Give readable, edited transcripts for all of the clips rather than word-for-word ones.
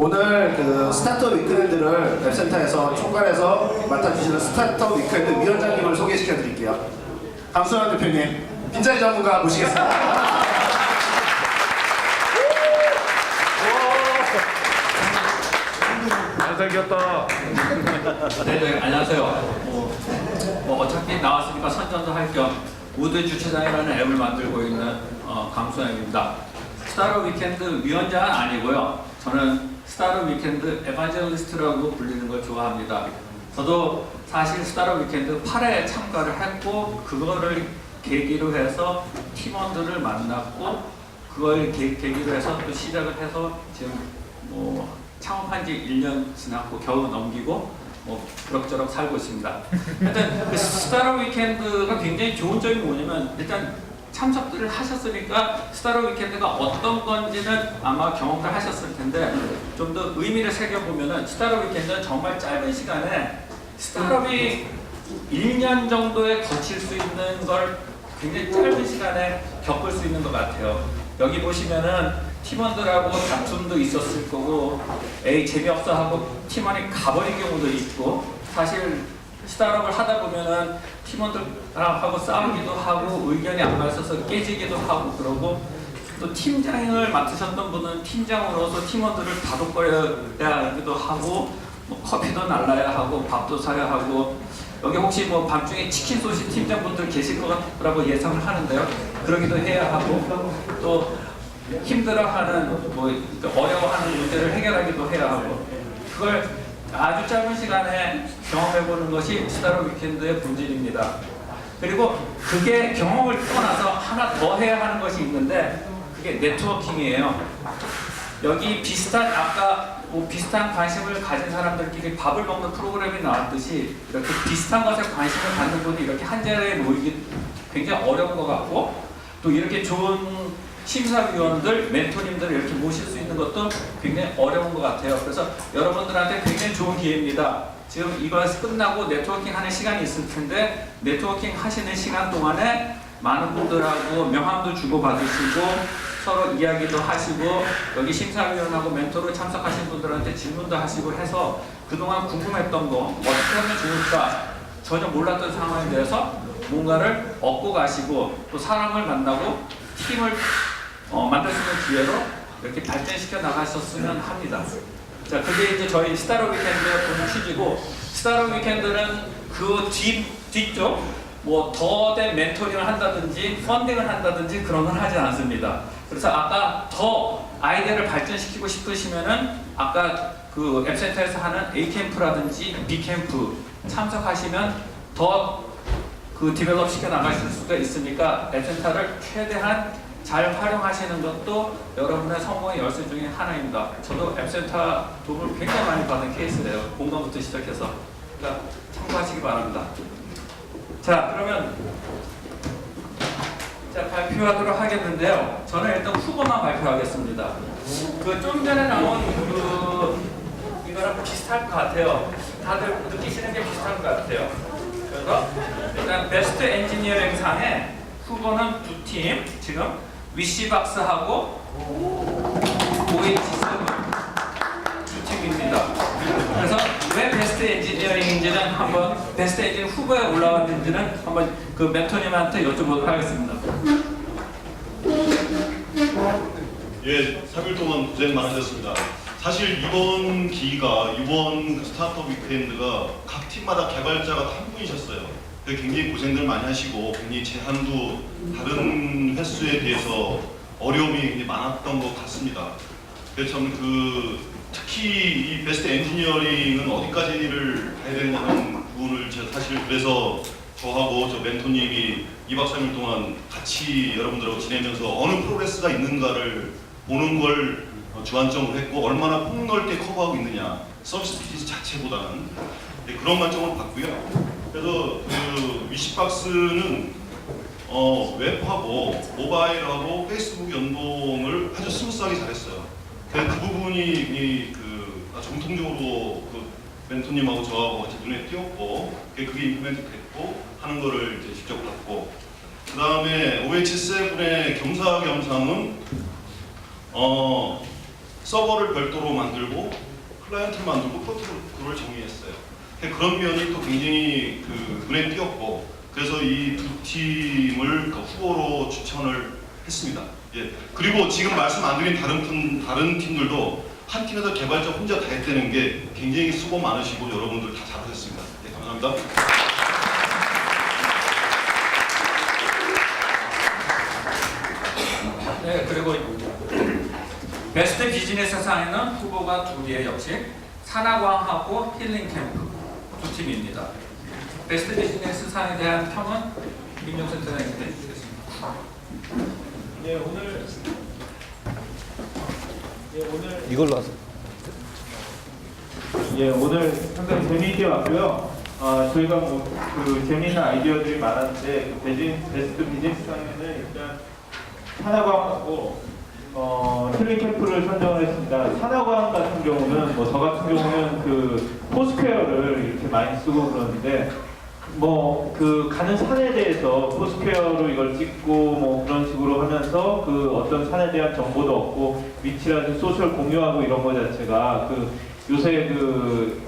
오늘 그 스타트업 위크엔드를 웹센터에서 총괄해서 맡아주시는 스타트업 위크엔드 위원장님을 소개시켜 드릴게요. 강수현 대표님, 빈자리 전문가 모시겠습니다. 잘생겼다. 네, 안녕하세요. 어차피 나왔으니까 선전도 할 겸 우드 주차장이라는 앱을 만들고 있는 강수영입니다. 스타트업 위켄드 위원장은 아니고요. 저는 스타트업 위켄드 에반젤리스트라고 불리는 걸 좋아합니다. 저도 사실 스타트업 위켄드 8회 참가를 했고 그거를 계기로 해서 팀원들을 만났고 그걸 계기로 해서 또 시작을 해서 지금 창업한 지 1년 지났고 겨우 넘기고 그럭저럭 살고 있습니다. 하여튼 그 스타트업 위켄드가 굉장히 좋은 점이 뭐냐면 일단 참석들을 하셨으니까 스타트업 위켄드가 어떤 건지는 아마 경험을 하셨을 텐데 좀 더 의미를 새겨보면은 스타트업 위켄드는 정말 짧은 시간에 스타트업이 1년 정도에 거칠 수 있는 걸 굉장히 짧은 시간에 겪을 수 있는 것 같아요. 여기 보시면은 팀원들하고 다툼도 있었을 거고 에이 재미없어 하고 팀원이 가버린 경우도 있고 사실 스타트업을 하다 보면은 팀원들하고 싸우기도 하고 의견이 안 맞아서 깨지기도 하고 그러고 또 팀장을 맡으셨던 분은 팀장으로서 팀원들을 다독거려야 하기도 하고 커피도 날라야 하고 밥도 사야 하고 여기 혹시 밤중에 치킨 소시 팀장분들 계실 거라고 예상을 하는데요. 그러기도 해야 하고 또 힘들어하는 어려워하는 문제를 해결하기도 해야 하고 그걸 아주 짧은 시간에 경험해보는 것이 스타트업 위켄드의 본질입니다. 그리고 그게 경험을 떠나서 하나 더 해야 하는 것이 있는데 그게 네트워킹이에요. 여기 비슷한 아까 비슷한 관심을 가진 사람들끼리 밥을 먹는 프로그램이 나왔듯이 이렇게 비슷한 것에 관심을 갖는 분이 이렇게 한 자리에 모이기 굉장히 어려운 것 같고 또 이렇게 좋은 심사위원들, 멘토님들을 이렇게 모실 수 있는 것도 굉장히 어려운 것 같아요. 그래서 여러분들한테 굉장히 좋은 기회입니다. 지금 이거 끝나고 네트워킹 하는 시간이 있을 텐데 네트워킹 하시는 시간 동안에 많은 분들하고 명함도 주고받으시고 서로 이야기도 하시고 여기 심사위원하고 멘토로 참석하신 분들한테 질문도 하시고 해서 그동안 궁금했던 거 어떻게 하면 좋을까 전혀 몰랐던 상황에 대해서 뭔가를 얻고 가시고 또 사람을 만나고 팀을 만들 수 있는 기회로 이렇게 발전시켜 나가셨으면 합니다. 자, 그게 이제 저희 스타트업 위켄드의 본 취지고 스타트업 위켄드는 그 뒤쪽 더 된 멘토링을 한다든지 펀딩을 한다든지 그런 건 하지 않습니다. 그래서 아까 더 아이디어를 발전시키고 싶으시면은 아까 그 앱센터에서 하는 A캠프라든지 B캠프 참석하시면 더 그 디벨롭 시켜 나가실 수가 있으니까 앱센터를 최대한 잘 활용하시는 것도 여러분의 성공의 열쇠 중에 하나입니다. 저도 앱센터 도움을 굉장히 많이 받은 케이스래요. 공간부터 시작해서. 그러니까 참고하시기 바랍니다. 자, 그러면 발표하도록 하겠는데요. 저는 일단 후보만 발표하겠습니다. 그 좀 전에 나온 이거랑 비슷할 것 같아요. 다들 느끼시는 게 비슷할 것 같아요. 그래서 일단 베스트 엔지니어링 상에 후보는 두 팀, 지금 위시박스하고 OH7 두 팀입니다. 그래서 왜 베스트 엔지니어링인지는 한번 베스트 엔지니어링 후보에 올라왔는지는 한번 그 멘토님한테 여쭤보도록 하겠습니다. 예, 3일 동안 고생 많으셨습니다. 사실 이번 기회가 이번 스타트업 위크엔드가 각 팀마다 개발자가 한 분이셨어요. 굉장히 고생들 많이 하시고 굉장히 제한도 다른 횟수에 비해서 어려움이 굉장히 많았던 것 같습니다. 그래서 저는 특히 이 베스트 엔지니어링은 어디까지를 가야 되냐는 부분을 제가 사실 그래서 저하고 저 멘토님이 2박 3일 동안 같이 여러분들하고 지내면서 어느 프로그레스가 있는가를 보는 걸 주안점으로 했고 얼마나 폭넓게 커버하고 있느냐 서비스 피지 자체보다는 그런 관점으로 봤고요. 그래서 그 위시박스는 웹하고 모바일하고 페이스북 연동을 아주 스무스하게 잘했어요. 그 부분이 정통적으로 그 멘토님하고 저하고 같이 눈에 띄었고 그게 임플멘트 됐고 하는 거를 이제 직접 봤고 그 다음에 OH7의 겸사겸사는 서버를 별도로 만들고 클라이언트를 만들고 프로토콜을 정의했어요. 그런 면이 또 굉장히 눈에 띄었고, 그래서 이 두 팀을 후보로 추천을 했습니다. 예. 그리고 지금 말씀 안 드린 다른 팀들도 한 팀에서 개발자 혼자 다 했다는 게 굉장히 수고 많으시고 여러분들 다 잘하셨습니다. 예, 감사합니다. 네, 그리고 베스트 비즈니스 상에는 후보가 두 개 역시 산하광하고 힐링캠프 두 팀입니다. 베스트 비즈니스 상에 대한 평은 민용선 대장님께 해주시겠습니다. 이걸로 하세요. 오늘 상당히 재미있게 왔고요. 저희가 재미있는 아이디어들이 많았는데 베스트 비즈니스상에는 일단 산하광하고 힐링 캠프를 선정을 했습니다. 산하광 같은 경우는 저 같은 경우는 포스퀘어를 이렇게 많이 쓰고 그러는데 가는 산에 대해서 포스퀘어로 이걸 찍고 그런 식으로 하면서 어떤 산에 대한 정보도 얻고 위치라든지 소셜 공유하고 이런 거 자체가 요새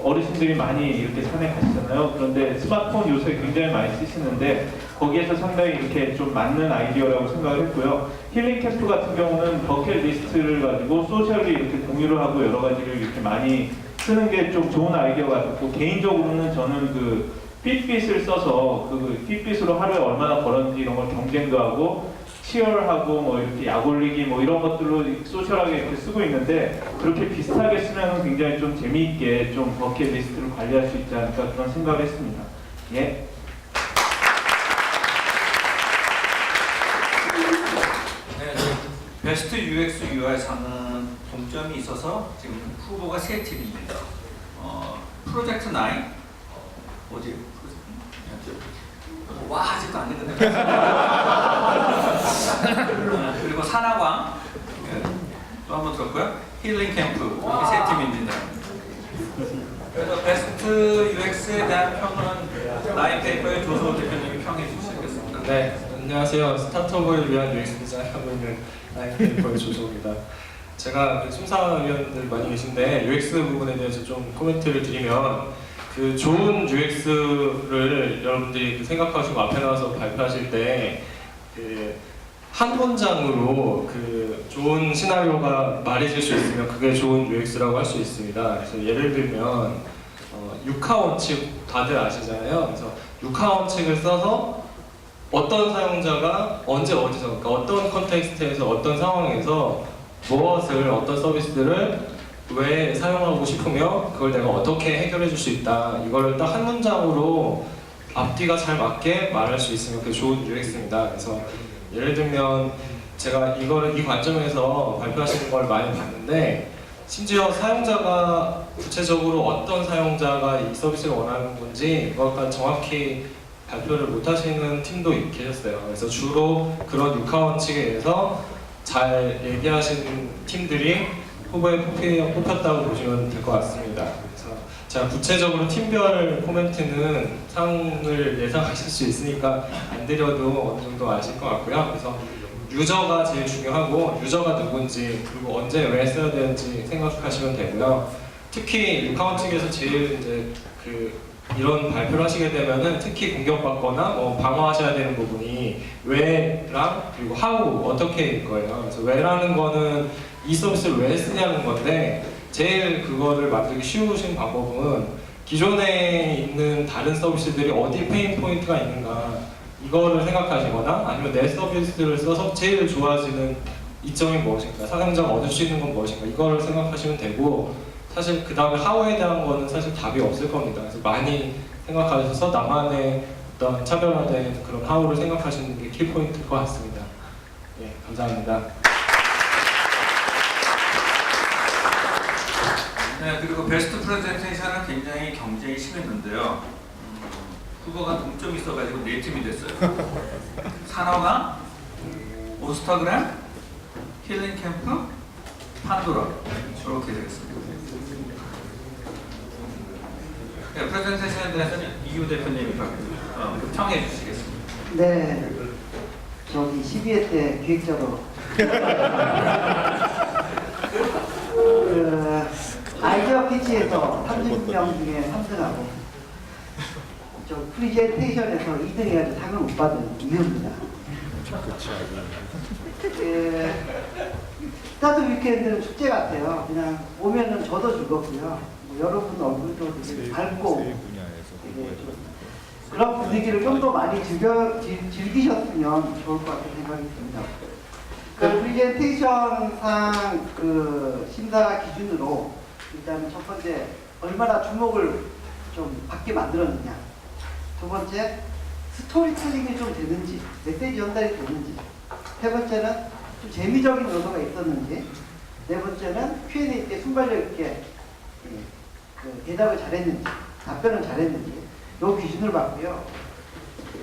어르신들이 많이 이렇게 산에 가시잖아요. 그런데 스마트폰 요새 굉장히 많이 쓰시는데 거기에서 상당히 이렇게 좀 맞는 아이디어라고 생각을 했고요. 힐링 캠프 같은 경우는 버킷리스트를 가지고 소셜리 이렇게 공유를 하고 여러 가지를 이렇게 많이 쓰는 게 좀 좋은 아이디어 같고, 개인적으로는 저는 핏빗을 써서 핏빗으로 하루에 얼마나 걸었는지 이런 걸 경쟁도 하고 치열하고 이렇게 약 올리기 이런 것들로 소셜하게 이렇게 쓰고 있는데, 그렇게 비슷하게 쓰면 굉장히 좀 재미있게 좀 버킷리스트를 관리할 수 있지 않을까 그런 생각을 했습니다. 예. 네, 베스트 UX UI 상은 동점이 있어서 지금 후보가 세 팀입니다. 프로젝트 9 어디? 와, 아직도 안 되거든요. 그리고 산하광 또 한 번 들었고요. 힐링 캠프 이렇게 세 팀입니다. 그래서 베스트 UX에 대한 평은 라인페이퍼의 조소 대표님이 평해 주시겠습니다. 네, 안녕하세요. 스타트업을 위한 UX 디자인 하고 있는 라인페이퍼의 조소입니다. 제가 심사위원들 많이 계신데 UX 부분에 대해서 좀 코멘트를 드리면, 좋은 UX를 여러분들이 생각하시고 앞에 나와서 발표하실 때 한 문장으로 좋은 시나리오가 말해질 수 있으면 그게 좋은 UX라고 할 수 있습니다. 그래서 예를 들면 육하 원칙 다들 아시잖아요. 그래서 육하 원칙을 써서 어떤 사용자가 언제 어디서, 그러니까 어떤 컨텍스트에서 어떤 상황에서 무엇을, 어떤 서비스들을 왜 사용하고 싶으며 그걸 내가 어떻게 해결해 줄 수 있다, 이거를 딱 한 문장으로 앞뒤가 잘 맞게 말할 수 있으면 그게 좋은 UX입니다. 그래서 예를 들면 제가 이 관점에서 발표하시는 걸 많이 봤는데, 심지어 사용자가 구체적으로 어떤 사용자가 이 서비스를 원하는 건지 그것까지 정확히 발표를 못 하시는 팀도 계셨어요. 그래서 주로 그런 육하 원칙에 의해서 잘 얘기하시는 팀들이 후보에 뽑혔다고 보시면 될 것 같습니다. 그래서 제가 구체적으로 팀별 코멘트는 상을 예상하실 수 있으니까 안 드려도 어느 정도 아실 것 같고요. 그래서 유저가 제일 중요하고, 유저가 누군지 그리고 언제 왜 써야 되는지 생각하시면 되고요. 특히 육하 원칙에서 제일 이런 발표를 하시게 되면은 특히 공격받거나 방어하셔야 되는 부분이 왜랑 그리고 how, 어떻게일 거예요. 그래서 왜라는 거는 이 서비스를 왜 쓰냐는 건데, 제일 그거를 만들기 쉬우신 방법은 기존에 있는 다른 서비스들이 어디 페인 포인트가 있는가 이거를 생각하시거나, 아니면 내 서비스를 써서 제일 좋아지는 이점이 무엇인가, 사용자가 얻을 수 있는 건 무엇인가, 이거를 생각하시면 되고, 사실 그 다음에 how에 대한 거는 사실 답이 없을 겁니다. 그래서 많이 생각하셔서 나만의 어떤 차별화된 그런 how를 생각하시는 게 키포인트일 것 같습니다. 예, 감사합니다. 네, 그리고 베스트 프레젠테이션은 굉장히 경쟁이 심했는데요. 후보가 동점이 있어가지고 4팀이 됐어요. 산하광, 오스타그램, 힐링 캠프, 판도라, 이렇게 되겠습니다. 네, 프레젠테이션에 대해서는 이유 대표님이 평해 주시겠습니다. 네, 저기 12회 때 기획자로 피치에서 30명 중에 3등하고 저 프리젠테이션에서 2등 해가지고 상을 못 받은 이유입니다. 스타트 위켄드는 축제 같아요. 그냥 오면은 저도 즐겁고요. 뭐 여러분 얼굴도 되게 밝고 되게 좀 그런 분위기를 좀 더 많이 즐기셨으면 좋을 것 같은 생각이 듭니다. 그 프리젠테이션상 그 심사 기준으로 일단 첫 번째 얼마나 주목을 좀 받게 만들었느냐, 두 번째 스토리텔링이 좀 되는지, 메시지 전달이 되는지, 세 번째는 좀 재미적인 요소가 있었는지, 네 번째는 Q&A 때 순발력 있게 그 대답을 잘했는지, 답변을 잘했는지 요 기준을 봤고요.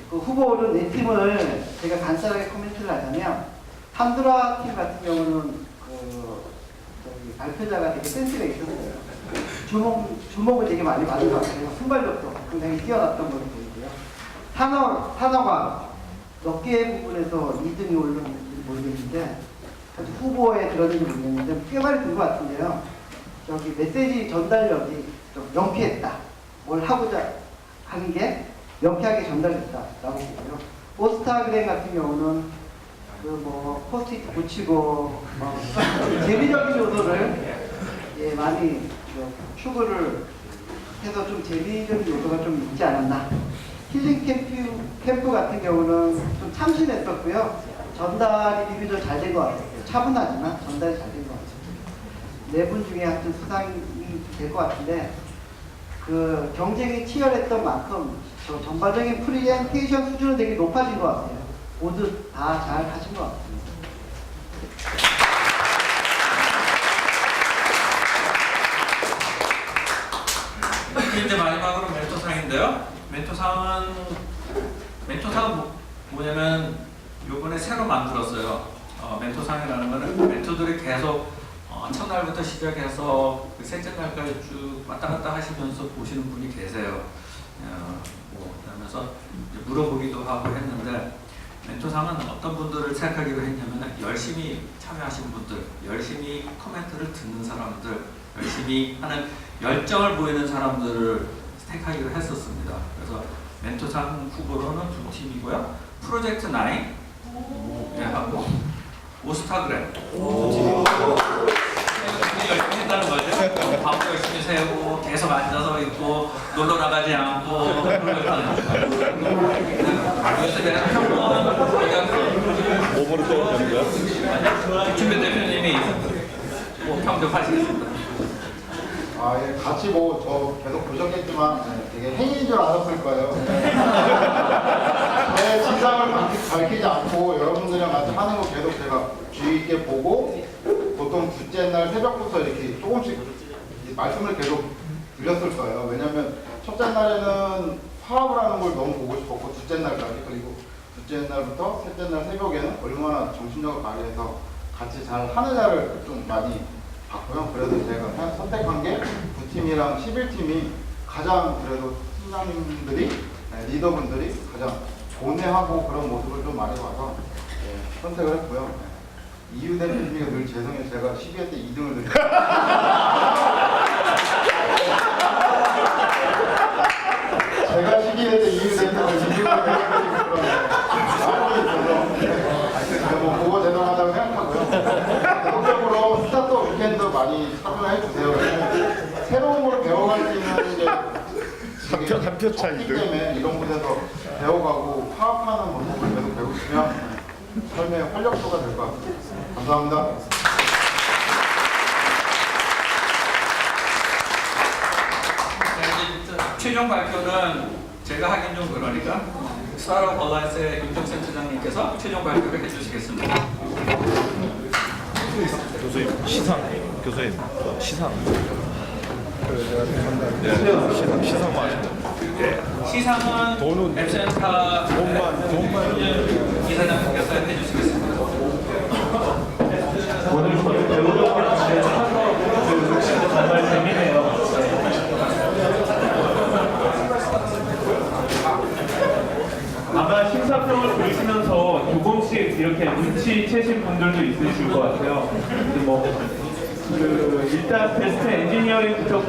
그 후보는 네 팀을 제가 간단하게 코멘트를 하자면, 판도라 팀 같은 경우는 저기 발표자가 되게 센스가 있었어요. 주목을 되게 많이 받은 것 같아요. 순발력도 굉장히 뛰어났던 걸로 보이고요. 산어가 몇 개 부분에서 2등이 올랐는지 모르겠는데, 아주 후보에 들어있는지 모르겠는데 꽤 많이 든 것 같은데요. 저기 메시지 전달력이 좀 명쾌했다. 뭘 하고자 하는 게 명쾌하게 전달됐다라고 보고요. 오스타그램 같은 경우는 그 뭐 포스트잇 붙이고 재미적인 요소를 많이 추구를 해서 좀 재미적인 요소가 좀 있지 않았나. 힐링 캠프 같은 경우는 좀 참신했었고요. 전달이 비교적 잘 된 것 같아요. 차분하지만 전달이 잘 된 것 같아요. 네 분 중에 하여튼 수상이 될 것 같은데, 그 경쟁이 치열했던 만큼 저 전반적인 프리젠테이션 수준은 되게 높아진 것 같아요. 모두 다 잘 하신 것 같습니다. 이제 마지막으로 멘토상인데요. 멘토상은 뭐냐면 요번에 새로 만들었어요. 멘토상이라는 거는 멘토들이 계속 첫날부터 시작해서 그 셋째 날까지 쭉 왔다 갔다 하시면서 보시는 분이 계세요. 그러면서 물어보기도 하고 했는데, 멘토상은 어떤 분들을 생각하기로 했냐면 열심히 참여하신 분들, 열심히 코멘트를 듣는 사람들, 열심히 하는 열정을 보이는 사람들을 택하기로 했었습니다. 그래서 멘토상 후보로는 두 팀이고요. 프로젝트 9 하고 오스타그램 두 팀이고, 열심히 했다는 거죠. 밤도 열심히 새고 계속 앉아서 있고 놀러 나가지 않고 그래서 내가 평범한 오버를 떠오르는 거야? 김준배 대표님이 평정하시겠습니다. 예, 같이 저 계속 보셨겠지만 되게 행인인 줄 알았을 거예요. 제 진상을 밝히지 않고 여러분들이랑 같이 하는 거 계속 제가 주의 있게 보고, 보통 둘째 날 새벽부터 이렇게 조금씩 말씀을 계속 드렸을 거예요. 왜냐면 첫째 날에는 화합을 하는 걸 너무 보고 싶었고, 둘째 날까지, 그리고 둘째 날부터 셋째 날 새벽에는 얼마나 정신력을 발휘해서 같이 잘 하느냐를 좀 많이 봤고요. 그래서 제가 선택한 게 9팀이랑 11팀이 가장 그래도 팀장님들이, 리더분들이 가장 고뇌하고 그런 모습을 좀 많이 봐서 선택을 했고요. 이유 대표님이 늘 죄송해요. 제가 12회 때 2등을 드렸어요. 제가 12회 때 이유 대표를 2등을 해가지고 그러면 그거 대단하다고 생각하고요. 계속적으로 스타트업 위켄드 많이 참여해 주세요. 새로운 걸 배워갈 수 있는 게 한표 차이들. 때문에 이런 곳에서 배워가고 파악하는 모습을 계속 배우시면 삶의 활력소가 될 것 같습니다. 감사합니다. 최종 발표는 제가 하긴 좀 그러니까 스타트업 얼라이언스의 윤정센 부장님께서 최종 발표를 해주시겠습니다. 교수님 시상 네, 시상 맞습니다. 시상은 앱센터 이사장님께서 해주시겠습니다. 오늘 배우려고 하는데 정말 재미네요. 아마 심사평을 보시면서 조금씩 이렇게 눈치채신 분들도 있으실 것 같아요. 근데 일단 베스트 엔지니어링부터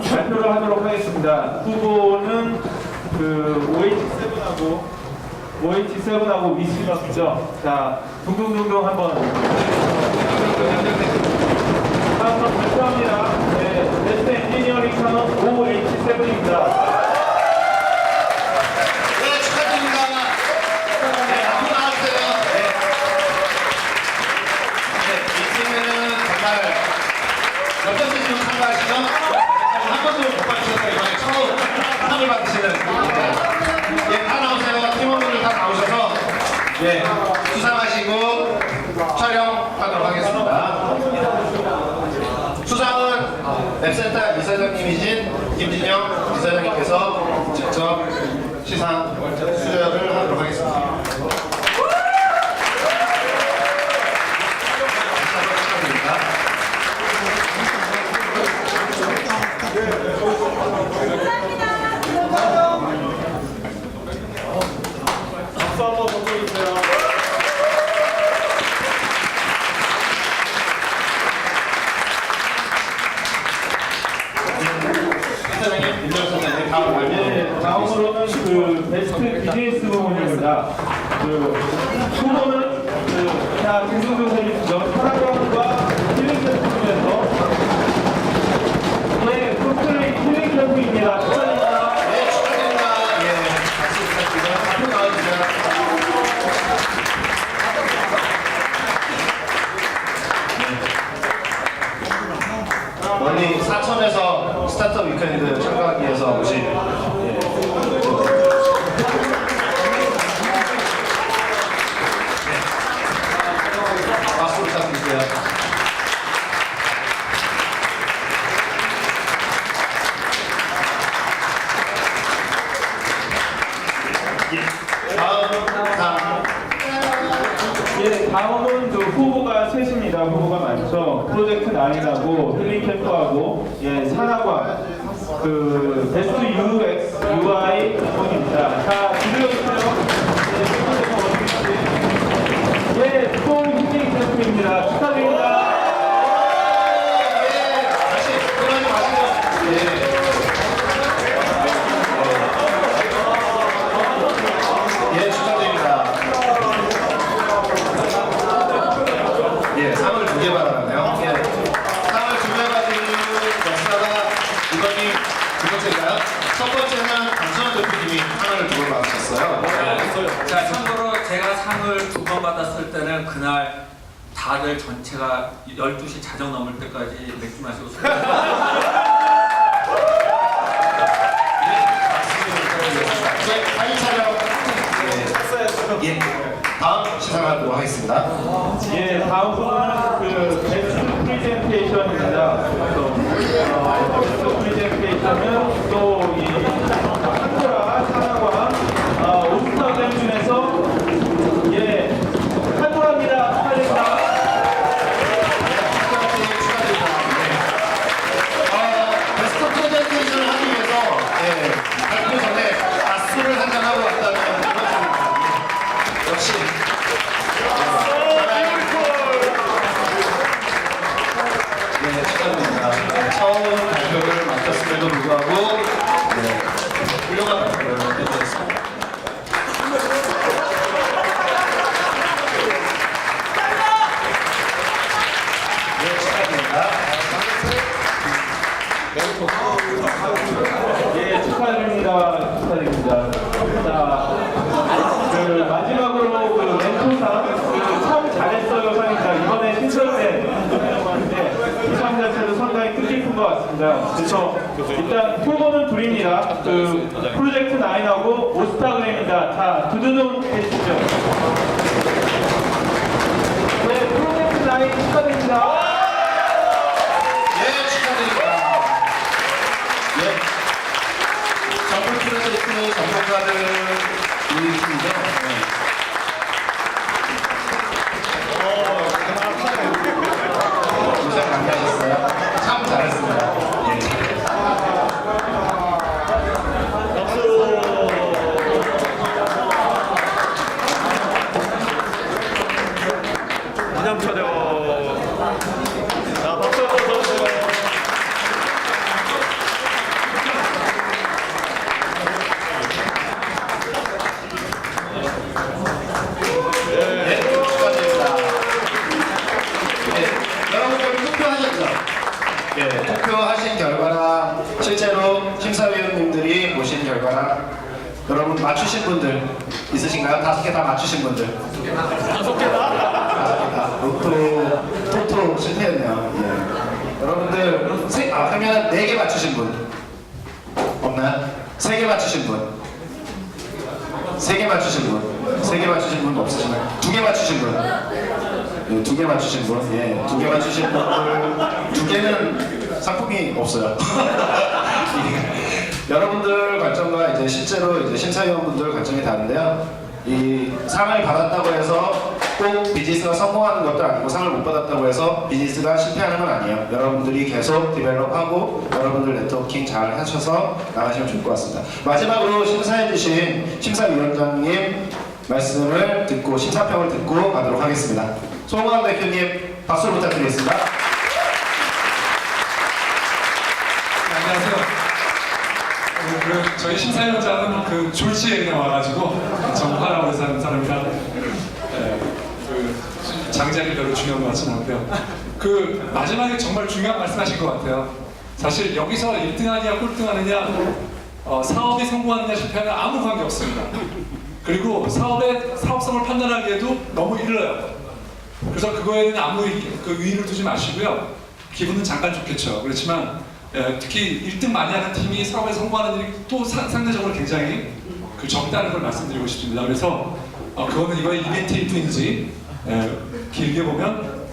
발표를 하도록 하겠습니다. 후보는 OH7하고 위스너스죠. 자, 둥둥둥둥 한번 발표합니다. 네, 베스트 엔지니어링 상은 OH7입니다. 네, 축하드립니다. 네, 앞으로 나와주세요. 네. 네, 이 팀에는 정말 몇 번째 지금 참가하시죠? 한 번도 못 받으셨어요. 이번에 처음 상을 받으시는. 네, 다 나오세요. 팀원분들 다 나오셔서 네, 수상하시고 촬영하도록 하겠습니다. 수상은 앱센터 이사장님이신 김진영 이사장님께서 직접 시상 수여를 하도록 하겠습니다. 축하드립니다. 박수 한번 부탁드립니다. 이사장님, 김정수 선생님, 다음 발표. 네, 다음으로는 베스트 비즈니스 부문입니다. 후보는 자, 김승준 선생님이죠. 파라곤과 힐링 캠프에서 콘클레이 힐링 캠프입니다. 축하드립니다. 네, 축하드립니다. 예, 박수 부탁드립니다. 앞으로 나와주세요. 멀리 사천에서 스타트업 위크엔드 참가하기 위해서 오신 예. 박수 부탁드릴게요. 다음은 후보가 셋입니다. 후보가 많죠. 프로젝트 9하고 힐링 캠프하고 산하과 베스트 UX, UI 부분입니다. 자, 기대해주세요. 또 힐링 캠프입니다. 축하드립니다. 다시 그러지 마시고 예, 축하드립니다. 예, 상을 2개 받았네요. 예, 상을 2개 받은 역사가 이번이 2번째인가요? 첫 번째는 강선호 대표님이 상을 2번 받으셨어요. 자, 참고로 제가 상을 2번 받았을 때는 그날 다들 전체가 12시 자정 넘을 때까지 맥주 마시고 술 파일 촬영 예, 다음 시상하도록 하겠습니다. 다음 분은 베스트 프레젠테이션입니다. 베스트 프레젠테이션은 또이 한국과 산하과 오스타그램 중에서 한국입니다. 축하드립니다. 베스트 프레젠테이션을 하기 위해서 발표 전에 술을 한잔하고 왔다는 그런 점입니다. 역시 네, 축하드립니다. 처음 발표를 맡았음에도 불구하고 훌륭한 발표를 해주셨습니다. 네, 축하드립니다. 축하드립니다. 축하드립니다. 자, 마지막으로 멘토상 참 잘했어요 상입니다. 이번에 신설된 멘토라고 하는데 이 상 자체도 상당히 뜻깊은 것 같습니다. 그래서 일단 후보는 둘입니다. 프로젝트 9하고 오스타그램입니다. 자, 두두둥 해주시죠. 네, 프로젝트 9 축하드립니다. 예, 축하드립니다. 예. 정글 프로젝트 전문가들이신데, 고생 많이 하셨어요. 참 잘했습니다. 예. 맞추신 분들 있으신가요? 5개 다 맞추신 분들. 5개 다. 토토 실패했네요. 예. 여러분들 그러면 4개 맞추신 분 없나요? 3개 맞추신 분. 3개 맞추신 분. 3개 맞추신 분 없으시나요? 2개 맞추신 분. 네, 2개 맞추신 분. 예, 2개 맞추신 분들 2개는 상품이 없어요. 여러분들 관점과 이제 실제로 이제 심사위원분들 관점이 다른데요. 이 상을 받았다고 해서 꼭 비즈니스가 성공하는 것도 아니고 상을 못 받았다고 해서 비즈니스가 실패하는 건 아니에요. 여러분들이 계속 디벨롭하고 여러분들 네트워킹 잘 하셔서 나가시면 좋을 것 같습니다. 마지막으로 심사해주신 심사위원장님 말씀을 듣고 심사평을 듣고 가도록 하겠습니다. 송광 대표님 박수 부탁드리겠습니다. 안녕하세요. 저희 심사위원장은 그 졸지에 그냥 와가지고 정파라고 해서 하는 사람이라 장작이 별로 중요한 것 같지는 않고요. 그 마지막에 정말 중요한 말씀하신 것 같아요. 사실 여기서 1등하느냐 꼴등하느냐 사업이 성공하느냐 실패하느냐 아무 관계 없습니다. 그리고 사업의 사업성을 판단하기에도 너무 이르러요. 그래서 그거에는 아무 그 의의를 두지 마시고요. 기분은 잠깐 좋겠죠. 그렇지만 특히 1등 많이 하는 팀이 사업에 성공하는 일이 또 상대적으로 굉장히 적다는 걸 말씀드리고 싶습니다. 그래서 그거는 이거의 이벤트일 뿐이지 길게 보면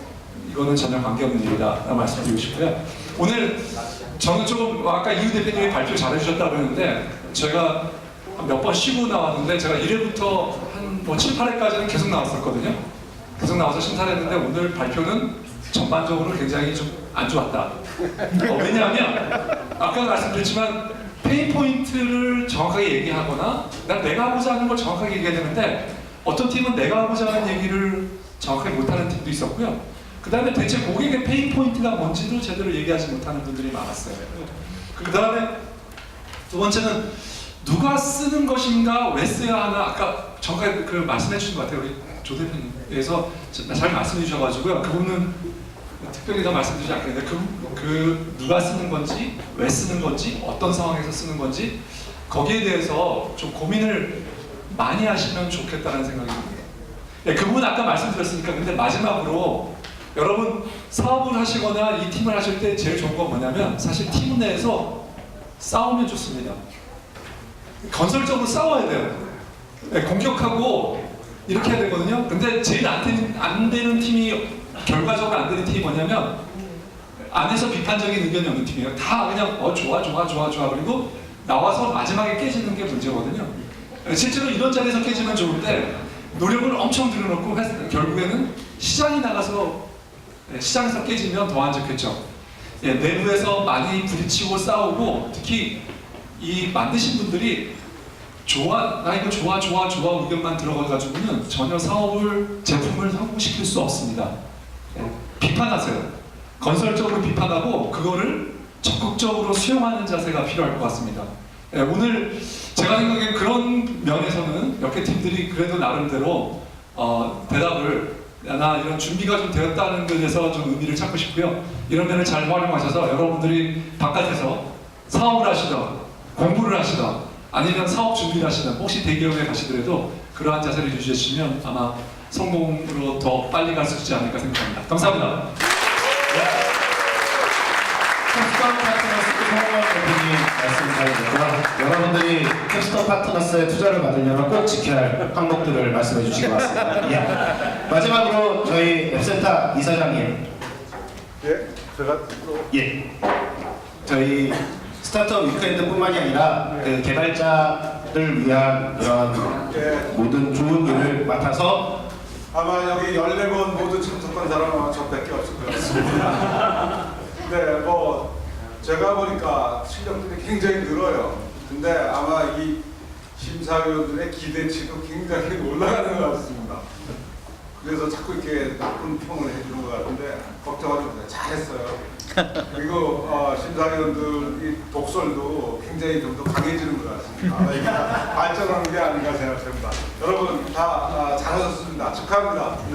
이거는 전혀 관계없는 일이다 말씀드리고 싶고요. 오늘 저는 조금 아까 이유 대표님이 발표 잘해주셨다고 했는데 제가 몇 번 쉬고 나왔는데 제가 1회부터 한 7, 8회까지는 계속 나왔었거든요. 계속 나와서 심사를 했는데 오늘 발표는 전반적으로 굉장히 좀 안 좋았다. 왜냐하면 아까 말씀드렸지만 페인 포인트를 정확하게 얘기하거나 내가 하고자 하는 걸 정확하게 얘기해야 되는데 어떤 팀은 내가 하고자 하는 얘기를 정확하게 못하는 팀도 있었고요. 그 다음에 대체 고객의 페인 포인트가 뭔지도 제대로 얘기하지 못하는 분들이 많았어요. 그 다음에 두 번째는 누가 쓰는 것인가 왜 써야 하나 아까 정확하게 그 말씀해 주신 것 같아요. 우리 조 대표님께서 잘 말씀해 주셔가지고요. 그분은 특별히 더 말씀드리지 않겠는데 그 누가 쓰는 건지 왜 쓰는 건지 어떤 상황에서 쓰는 건지 거기에 대해서 좀 고민을 많이 하시면 좋겠다는 생각이 듭니다. 네, 그 부분 아까 말씀드렸으니까 근데 마지막으로 여러분 사업을 하시거나 이 팀을 하실 때 제일 좋은 건 뭐냐면 사실 팀 내에서 싸우면 좋습니다. 건설적으로 싸워야 돼요. 네, 공격하고 이렇게 해야 되거든요. 근데 제일 안 되는 팀이 결과적으로 안 되는 팀이 뭐냐면 안에서 비판적인 의견이 없는 팀이에요. 다 그냥 좋아 그리고 나와서 마지막에 깨지는 게 문제거든요. 실제로 이런 자리에서 깨지면 좋은데 노력을 엄청 들여놓고 결국에는 시장이 나가서 시장에서 깨지면 더 안 좋겠죠. 내부에서 많이 부딪히고 싸우고 특히 이 만드신 분들이 나 이거 좋아 의견만 들어가가지고는 전혀 사업을 제품을 성공시킬 수 없습니다. 비판하세요. 건설적으로 비판하고 그거를 적극적으로 수용하는 자세가 필요할 것 같습니다. 오늘 제가 생각엔 그런 면에서는 몇 개 팀들이 그래도 나름대로 대답을 나 이런 준비가 좀 되었다는 것에서 좀 의미를 찾고 싶고요. 이런 면을 잘 활용하셔서 여러분들이 바깥에서 사업을 하시던 공부를 하시던 아니면 사업 준비를 하시던 혹시 대기업에 가시더라도 그러한 자세를 유지해주시면 아마 성공으로 더 빨리 갈 수 있지 않을까 생각합니다. 감사합니다. 캡스톤 파트너스 송광 대표님 말씀 잘 듣고요. 여러분들이 캡스톤 파트너스에 투자를 받으려면 꼭 지켜야 할 항목들을 말씀해 주신 것 같습니다. 예. 마지막으로 저희 앱센터 이사장님. 예, 제가 예. 저희 스타트업 위크엔드뿐만이 아니라 그 개발자를 위한 이런 모든 좋은 일을 맡아서 아마 여기 14번 모두 참석한 사람은 저밖에 없을 것 같습니다. 근데 뭐 제가 보니까 실력들이 굉장히 늘어요. 근데 아마 이 심사위원들의 기대치도 굉장히 올라가는 것 같습니다. 그래서 자꾸 이렇게 나쁜 평을 해주는 것 같은데 걱정하지 마세요. 잘했어요. 그리고 심사위원들 이 독설도 굉장히 좀 더 강해지는 것 같습니다. 이게 발전하는 게 아닌가 생각합니다. 여러분 다 잘하셨습니다. 축하합니다. 네.